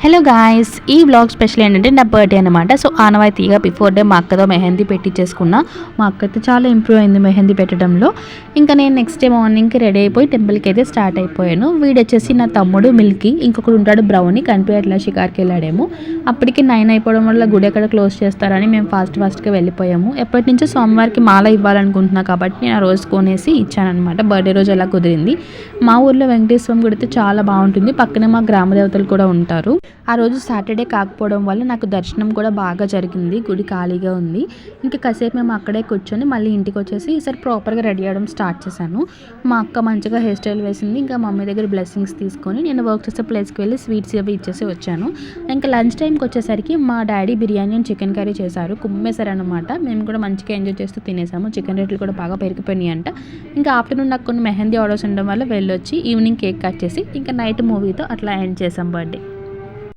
Hello guys, ఈ vlog special ఏంటంటే నా బర్త్డే అనమాట. సో ఆనవాయితీగా బిఫోర్ డే మా అక్కతో మెహందీ పెట్టించేసుకున్నా. మా అక్క అయితే చాలా ఇంప్రూవ్ అయింది మెహందీ పెట్టడంలో. ఇంకా నేను నెక్స్ట్ డే మార్నింగ్కి రెడీ అయిపోయి టెంపుల్కి అయితే స్టార్ట్ అయిపోయాను. వీడు వచ్చేసి నా తమ్ముడు మిల్కీ, ఇంకొకడు ఉంటాడు బ్రౌనీ, కనిపించట్లా షికార్కి వెళ్ళాడేమో. అప్పటికి 9 అయిపోవడం వల్ల గుడి ఎక్కడ క్లోజ్ చేస్తారని మేము ఫాస్ట్గా వెళ్ళిపోయాము. ఎప్పటి నుంచో సోమవారికి మాల ఇవ్వాలనుకుంటున్నా కాబట్టి నేను ఆ రోజు కొనేసి ఇచ్చానమాట. బర్త్డే రోజు అలా కుదిరింది. మా ఊర్లో వెంకటేశ్వరం గుడి అయితే చాలా బాగుంటుంది. పక్కనే మా గ్రామ దేవతలు కూడా ఉంటారు. ఆ రోజు సాటర్డే కాకపోవడం వల్ల నాకు దర్శనం కూడా బాగా జరిగింది. గుడి ఖాళీగా ఉంది. ఇంకా కాసేపు మేము అక్కడే కూర్చొని మళ్ళీ ఇంటికి వచ్చేసి ఈసారి ప్రాపర్గా రెడీ అవ్వడం స్టార్ట్ చేశాను. మా అక్క మంచిగా హెయిర్ స్టైల్ వేసింది. ఇంకా మమ్మీ దగ్గర బ్లెస్సింగ్స్ తీసుకొని నేను వర్క్ చేసే ప్లేస్కి వెళ్ళి స్వీట్స్ అవి ఇచ్చేసి వచ్చాను. ఇంకా లంచ్ టైంకి వచ్చేసరికి మా daddy biryani and chicken curry చేశారు. కుమ్మేశారనమాట. మేము కూడా మంచిగా ఎంజాయ్ చేస్తూ తినేసాము. చికెన్ రేట్లు కూడా బాగా పెరిగిపోయినాయి అంట. ఇంకా ఆఫ్టర్నూన్ నాకు కొన్ని మెహందీ ఆర్డర్స్ ఉండడం వల్ల వెళ్ళొచ్చి ఈవినింగ్ కేక్ కట్ చేసి ఇంకా నైట్ మూవీతో అట్లా ఎండ్ చేసాం బర్త్డే.